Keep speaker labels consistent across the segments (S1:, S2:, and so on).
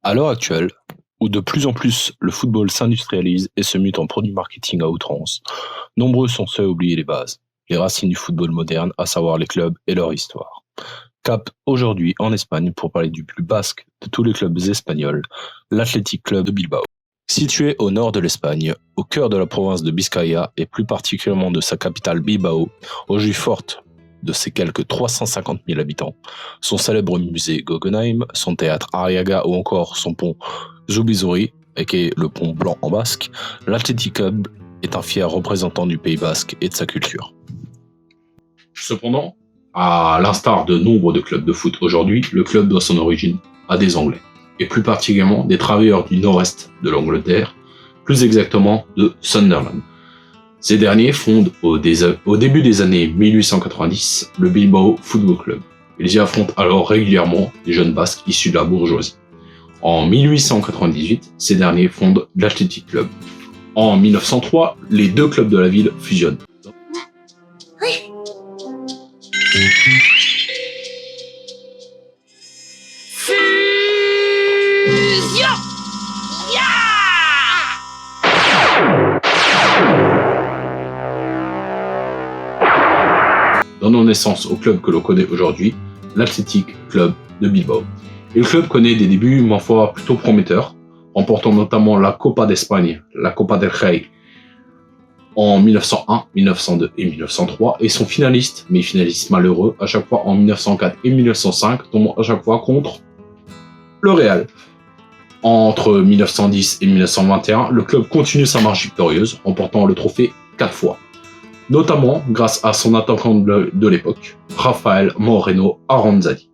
S1: À l'heure actuelle, où de plus en plus le football s'industrialise et se mute en produit marketing à outrance, nombreux sont ceux à oublier les bases, les racines du football moderne, à savoir les clubs et leur histoire. Cap aujourd'hui en Espagne pour parler du plus basque de tous les clubs espagnols, l'Athletic Club de Bilbao. Situé au nord de l'Espagne, au cœur de la province de Biscaya et plus particulièrement de sa capitale Bilbao, aujourd'hui forte de ses quelques 350 000 habitants, son célèbre musée Guggenheim, son théâtre Arriaga ou encore son pont Zubizarreta, qui est le pont blanc en basque, l'Athletic Club est un fier représentant du Pays basque et de sa culture. Cependant, à l'instar de nombre de clubs de foot aujourd'hui, le club doit son origine à des Anglais, et plus particulièrement des travailleurs du nord-est de l'Angleterre, plus exactement de Sunderland. Ces derniers fondent au début des années 1890 le Bilbao Football Club. Ils y affrontent alors régulièrement des jeunes basques issus de la bourgeoisie. En 1898, ces derniers fondent l'Athletic Club. En 1903, les deux clubs de la ville fusionnent. Donnant naissance au club que l'on connaît aujourd'hui, l'Athletic Club de Bilbao. Et le club connaît des débuts, ma foi, plutôt prometteurs, remportant notamment la Copa d'Espagne, la Copa del Rey, en 1901, 1902 et 1903, et sont finalistes, mais finalistes malheureux, à chaque fois en 1904 et 1905, tombant à chaque fois contre le Real. Entre 1910 et 1921, le club continue sa marche victorieuse, remportant le trophée 4 fois. Notamment grâce à son attaquant de l'époque, Rafael Moreno Aranzadi.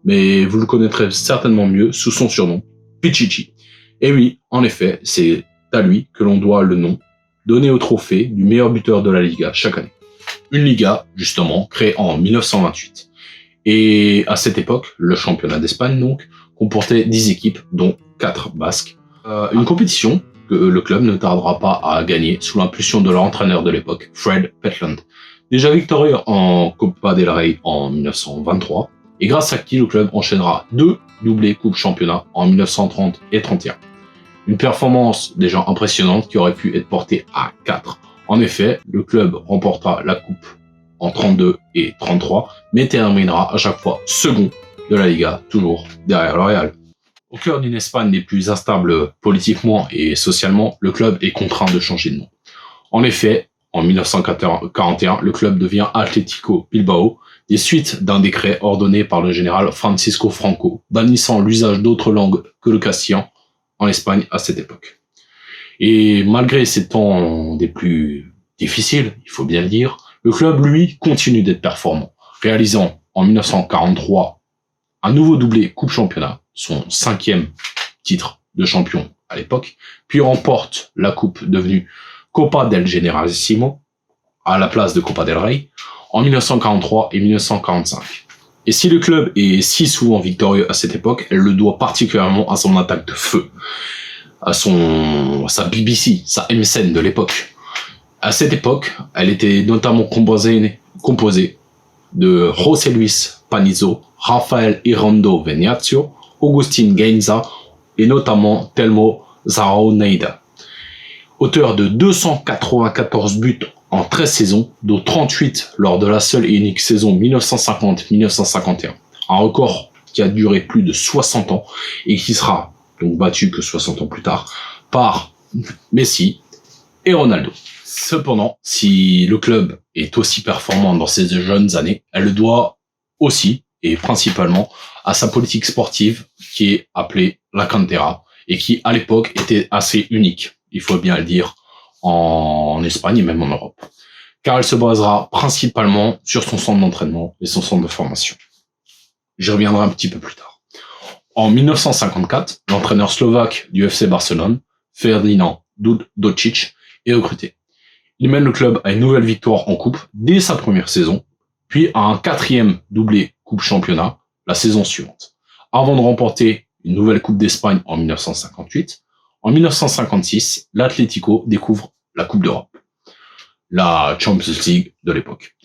S1: Mais vous le connaîtrez certainement mieux sous son surnom, Pichichi. Et oui, en effet, c'est à lui que l'on doit le nom donné au trophée du meilleur buteur de la Liga chaque année. Une Liga, justement, créée en 1928. Et à cette époque, le championnat d'Espagne, donc, comportait 10 équipes, dont 4 basques. Une compétition que le club ne tardera pas à gagner sous l'impulsion de leur entraîneur de l'époque, Fred Petland. Déjà victorieux en Copa del Rey en 1923, et grâce à qui le club enchaînera 2 doublés Coupe Championnat en 1930 et 31. Une performance déjà impressionnante qui aurait pu être portée à 4. En effet, le club remporta la Coupe en 32 et 33, mais terminera à chaque fois second de la Liga, toujours derrière le Real. Au cœur d'une Espagne des plus instables politiquement et socialement, le club est contraint de changer de nom. En effet, en 1941, le club devient Atlético Bilbao, des suites d'un décret ordonné par le général Francisco Franco, bannissant l'usage d'autres langues que le castillan en Espagne à cette époque. Et malgré ces temps des plus difficiles, il faut bien le dire, le club, lui, continue d'être performant, réalisant en 1943 un nouveau doublé Coupe Championnat, son 5e titre de champion à l'époque, puis remporte la coupe devenue Copa del Generalissimo à la place de Copa del Rey en 1943 et 1945. Et si le club est si souvent victorieux à cette époque, elle le doit particulièrement à son attaque de feu, à sa BBC, sa MSN de l'époque. À cette époque, elle était notamment composée de José Luis Panizo, Rafael Irando Venazio, Agustín Gainza et notamment Telmo Zaroneida. Auteur de 294 buts en 13 saisons, dont 38 lors de la seule et unique saison 1950-1951. Un record qui a duré plus de 60 ans et qui sera donc battu que 60 ans plus tard par Messi et Ronaldo. Cependant, si le club est aussi performant dans ses jeunes années, elle le doit aussi et principalement à sa politique sportive qui est appelée la Cantera et qui à l'époque était assez unique, il faut bien le dire, en Espagne et même en Europe. Car elle se basera principalement sur son centre d'entraînement et son centre de formation. J'y reviendrai un petit peu plus tard. En 1954, l'entraîneur slovaque du FC Barcelone, Ferdinand Docic, est recruté. Il mène le club à une nouvelle victoire en coupe dès sa première saison, puis à un 4e doublé Coupe Championnat la saison suivante, avant de remporter une nouvelle Coupe d'Espagne en 1958. En 1956, l'Atlético découvre la Coupe d'Europe, la Champions League de l'époque.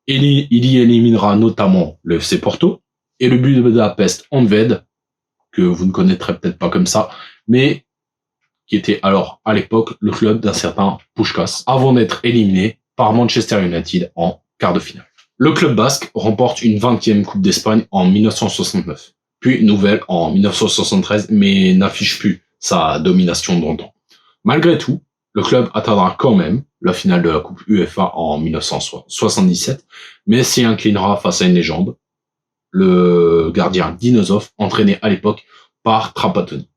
S1: Il y éliminera notamment le FC Porto et le Budapest Honvéd, que vous ne connaîtrez peut-être pas comme ça, mais qui était alors à l'époque le club d'un certain Puskás, avant d'être éliminé par Manchester United en quart de finale. Le club basque remporte une 20e Coupe d'Espagne en 1969, puis une nouvelle en 1973, mais n'affiche plus sa domination d'antan. Malgré tout, le club atteindra quand même la finale de la Coupe UEFA en 1977, mais s'y inclinera face à une légende, le gardien Dinosov, entraîné à l'époque par Trapattoni.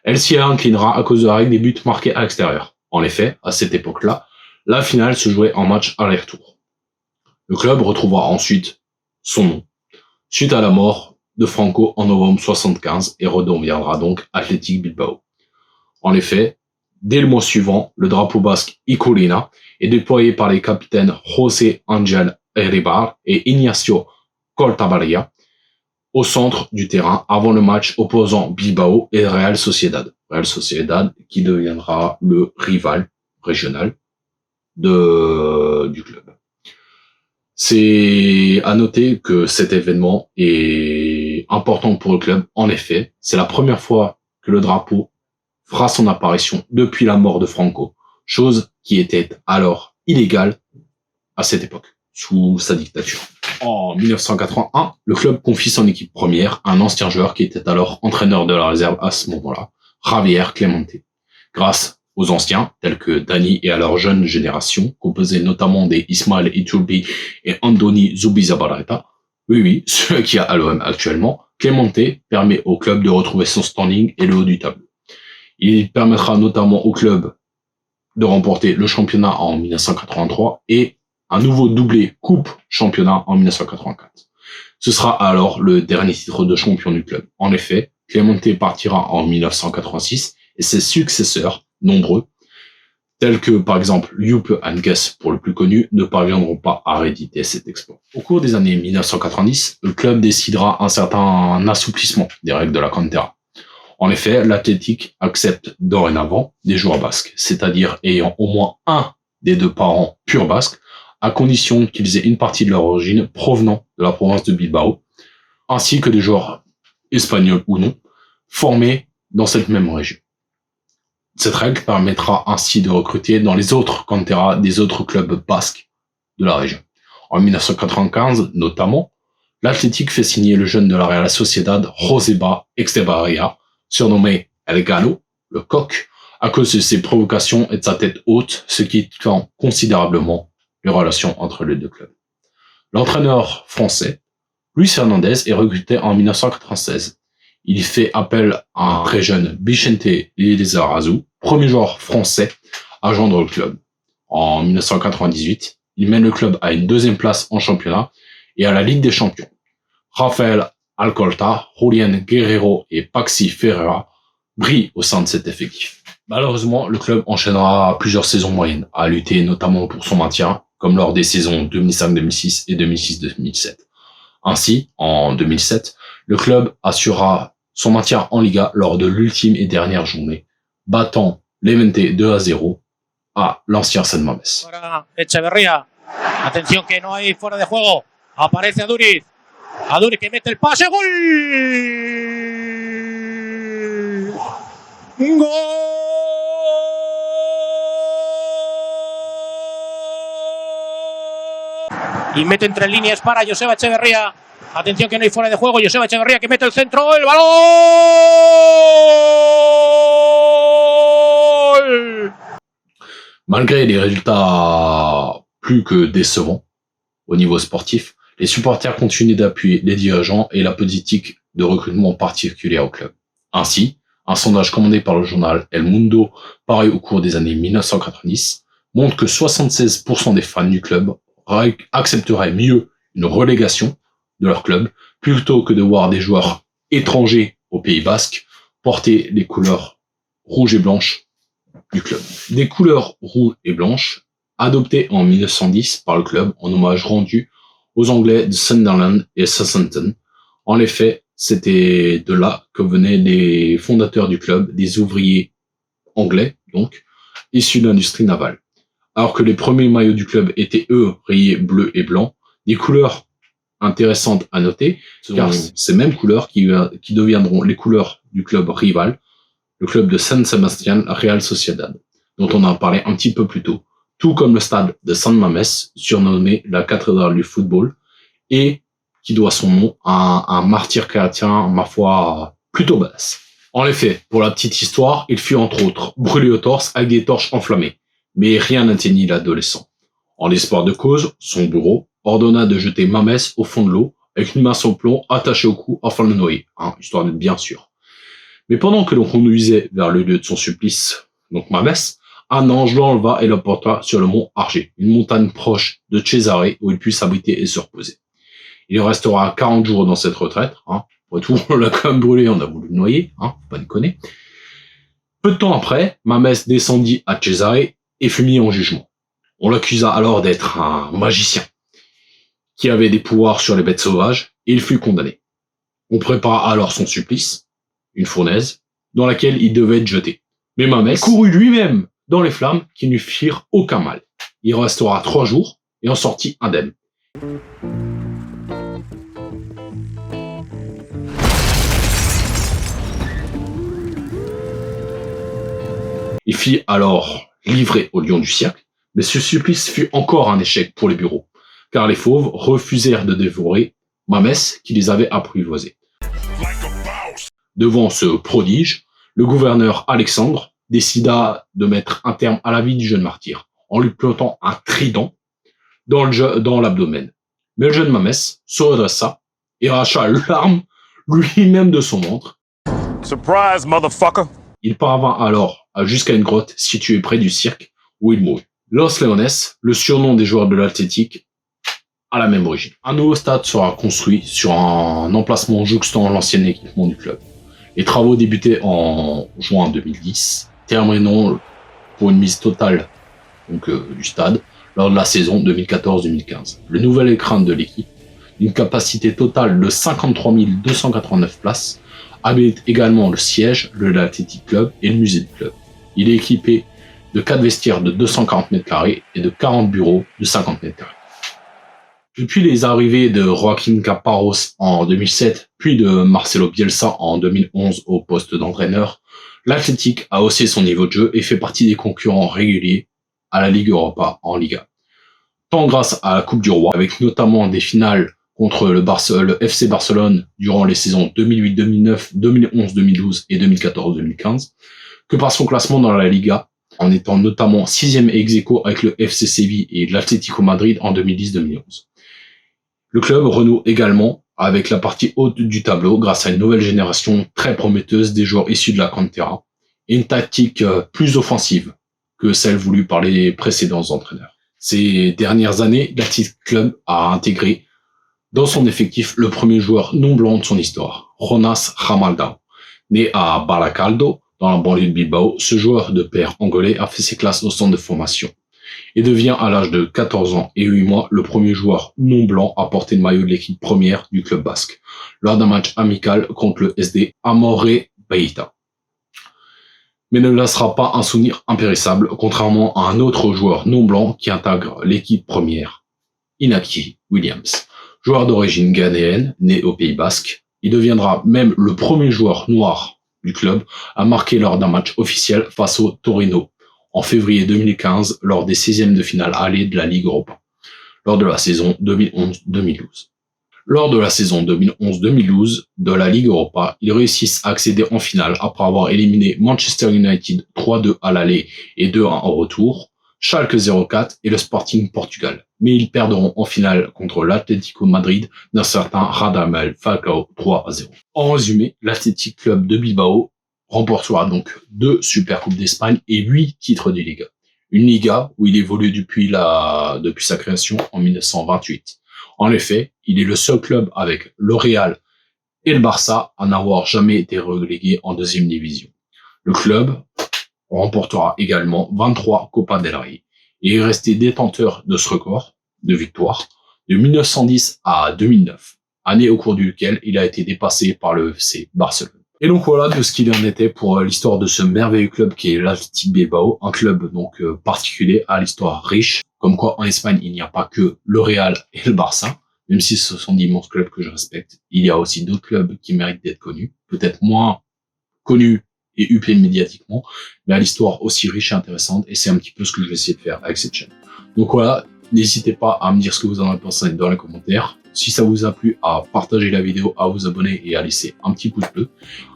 S1: Elle s'y inclinera à cause de la règle des buts marqués à l'extérieur. En effet, à cette époque-là, la finale se jouait en match aller-retour. Le club retrouvera ensuite son nom, suite à la mort de Franco en novembre 75 et redeviendra donc Athletic Bilbao. En effet, dès le mois suivant, le drapeau basque Ikulina est déployé par les capitaines José Ángel Iribar et Ignacio Cortabarria au centre du terrain avant le match opposant Bilbao et Real Sociedad. Real Sociedad qui deviendra le rival régional du club. C'est à noter que cet événement est important pour le club. En effet, c'est la première fois que le drapeau fera son apparition depuis la mort de Franco, chose qui était alors illégale à cette époque, sous sa dictature. En 1981, le club confie son équipe première à un ancien joueur qui était alors entraîneur de la réserve à ce moment-là, Javier Clemente. Grâce aux anciens, tels que Dani et à leur jeune génération, composée notamment des Ismaël Iturbi et Andoni Zubizabarreta, oui, ceux qui a à l'OM actuellement, Clemente permet au club de retrouver son standing et le haut du tableau. Il permettra notamment au club de remporter le championnat en 1983 et un nouveau doublé Coupe Championnat en 1984. Ce sera alors le dernier titre de champion du club. En effet, Clemente partira en 1986 et ses successeurs, nombreux, tels que par exemple Juppe Heynckes pour le plus connu, ne parviendront pas à rééditer cet exploit. Au cours des années 1990, le club décidera un certain assouplissement des règles de la Cantera. En effet, l'Athletic accepte dorénavant des joueurs basques, c'est-à-dire ayant au moins un des deux parents purs basques, à condition qu'ils aient une partie de leur origine provenant de la province de Bilbao, ainsi que des joueurs espagnols ou non, formés dans cette même région. Cette règle permettra ainsi de recruter dans les autres canteras des autres clubs basques de la région. En 1995, notamment, l'Athletic fait signer le jeune de la Real Sociedad, Joseba Estebarria, surnommé El Gallo, le coq, à cause de ses provocations et de sa tête haute, ce qui tend considérablement les relations entre les deux clubs. L'entraîneur français, Luis Fernandez, est recruté en 1996. Il fait appel à un très jeune Vicente Lizarazu, premier joueur français à joindre le club. En 1998, il mène le club à une deuxième place en championnat et à la Ligue des Champions. Rafael Alcolta, Julián Guerrero et Paxi Ferreira brillent au sein de cet effectif. Malheureusement, le club enchaînera plusieurs saisons moyennes, à lutter notamment pour son maintien, comme lors des saisons 2005-2006 et 2006-2007. Ainsi, en 2007, le club assurera son maintien en Liga lors de l'ultime et dernière journée, battant Levante 2-0 à l'ancien San Mamés.
S2: Ahora Echeverría, atención que no hay fuera de juego, aparece Aduriz que mete el pase, ¡gol! ¡Gol! Y mete entre líneas para Joseba Echeverría. Atención que no hay fuera de juego. Joseba Echeverría que mete el centro. ¡El balón!
S1: Malgré les résultats plus que décevants au niveau sportif, les supporters continuent d'appuyer les dirigeants et la politique de recrutement particulière au club. Ainsi, un sondage commandé par le journal El Mundo, paru au cours des années 1990, montre que 76% des fans du club accepteraient mieux une relégation de leur club plutôt que de voir des joueurs étrangers au Pays Basque porter les couleurs rouges et blanches du club. Des couleurs rouges et blanches adoptées en 1910 par le club en hommage rendu aux Anglais de Sunderland et Southampton. En effet, c'était de là que venaient les fondateurs du club, des ouvriers anglais, donc, issus de l'industrie navale. Alors que les premiers maillots du club étaient, eux, rayés bleu et blanc, des couleurs intéressante à noter, car ces mêmes couleurs qui deviendront les couleurs du club rival, le club de San Sebastián Real Sociedad, dont on a parlé un petit peu plus tôt, tout comme le stade de San Mamés, surnommé la cathédrale du football, et qui doit son nom à un martyr chrétien, ma foi, plutôt badass. En effet, pour la petite histoire, il fut entre autres brûlé au torse avec des torches enflammées, mais rien n'atteignit l'adolescent. En espoir de cause, son bourreau ordonna de jeter Mamés au fond de l'eau avec une masse au plomb attachée au cou afin de le noyer, histoire d'être bien sûr. Mais pendant que l'on conduisait vers le lieu de son supplice, donc Mamés, un ange l'enleva et le porta sur le mont Argé, une montagne proche de Cesare où il puisse s'abriter et se reposer. Il restera 40 jours dans cette retraite. Pour tout, on l'a quand même brûlé, on a voulu le noyer, faut pas déconner. Peu de temps après, Mamés descendit à Cesare et fut mis en jugement. On l'accusa alors d'être un magicien qui avait des pouvoirs sur les bêtes sauvages et il fut condamné. On prépara alors son supplice, une fournaise, dans laquelle il devait être jeté. Mais Mamés courut lui-même dans les flammes qui ne firent aucun mal. Il restera 3 jours et en sortit indemne. Il fit alors livrer au lion du siècle, mais ce supplice fut encore un échec pour les bureaux, car les fauves refusèrent de dévorer Mamés qui les avait apprivoisés. Devant ce prodige, le gouverneur Alexandre décida de mettre un terme à la vie du jeune martyr, en lui plantant un trident dans l'abdomen. Mais le jeune Mamés se redressa et arracha l'arme lui-même de son ventre.
S3: Surprise, motherfucker!
S1: Il parvint alors jusqu'à une grotte située près du cirque où il mourut. Los Leones, le surnom des joueurs de l'Athletic, a la même origine. Un nouveau stade sera construit sur un emplacement jouxtant l'ancien équipement du club. Les travaux débutaient en juin 2010, terminant pour une mise totale du stade lors de la saison 2014-2015. Le nouvel écran de l'équipe, d'une capacité totale de 53 289 places, abrite également le siège de l'Athletic Club et le musée du club. Il est équipé de 4 vestiaires de 240 m² et de 40 bureaux de 50 m². Depuis les arrivées de Joaquín Caparrós en 2007, puis de Marcelo Bielsa en 2011 au poste d'entraîneur, l'Athletic a haussé son niveau de jeu et fait partie des concurrents réguliers à la Ligue Europa en Liga. Tant grâce à la Coupe du Roi, avec notamment des finales contre le FC Barcelone durant les saisons 2008-2009, 2011-2012 et 2014-2015, que par son classement dans la Liga, en étant notamment 6e ex-aequo avec le FC Séville et l'Atlético Madrid en 2010-2011. Le club renoue également avec la partie haute du tableau grâce à une nouvelle génération très prometteuse des joueurs issus de la Cantera et une tactique plus offensive que celle voulue par les précédents entraîneurs. Ces dernières années, l'Athletic Club a intégré dans son effectif le premier joueur non blanc de son histoire, Jonas Ramaldão. Né à Baracaldo, dans la banlieue de Bilbao, ce joueur de père angolais a fait ses classes au centre de formation et devient à l'âge de 14 ans et 8 mois le premier joueur non blanc à porter le maillot de l'équipe première du club basque, lors d'un match amical contre le SD Amore Baita. Mais ne laissera pas un souvenir impérissable, contrairement à un autre joueur non blanc qui intègre l'équipe première, Inaki Williams. Joueur d'origine ghanéenne, né au Pays Basque, il deviendra même le premier joueur noir du club à marquer lors d'un match officiel face au Torino en février 2015 lors des 16e de finale aller de la Ligue Europa, lors de la saison 2011-2012. Lors de la saison 2011-2012 de la Ligue Europa, ils réussissent à accéder en finale après avoir éliminé Manchester United 3-2 à l'aller et 2-1 au retour, Schalke 04 et le Sporting Portugal. Mais ils perdront en finale contre l'Atlético Madrid d'un certain Radamel Falcao 3-0. En résumé, l'Athletic Club de Bilbao remportera donc 2 Supercoupes d'Espagne et 8 titres de Liga. Une Liga où il évolue depuis sa création en 1928. En effet, il est le seul club avec le Real et le Barça à n'avoir jamais été relégué en 2e division. Le club remportera également 23 Copa del Rey et est resté détenteur de ce record de victoire de 1910 à 2009, année au cours duquel il a été dépassé par le FC Barcelone. Et donc voilà de ce qu'il en était pour l'histoire de ce merveilleux club qui est l'Athletic Bilbao, un club donc particulier à l'histoire riche, comme quoi en Espagne il n'y a pas que le Real et le Barça, même si ce sont d'immenses clubs que je respecte, il y a aussi d'autres clubs qui méritent d'être connus, peut-être moins connus et huppés médiatiquement, mais à l'histoire aussi riche et intéressante, et c'est un petit peu ce que je vais essayer de faire avec cette chaîne. Donc voilà, n'hésitez pas à me dire ce que vous en avez pensé dans les commentaires. Si ça vous a plu, à partager la vidéo, à vous abonner et à laisser un petit pouce bleu.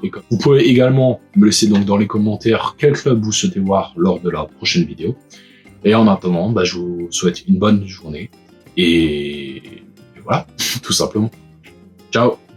S1: Et vous pouvez également me laisser donc dans les commentaires quel club vous souhaitez voir lors de la prochaine vidéo. Et en attendant, je vous souhaite une bonne journée. Et voilà, tout simplement. Ciao!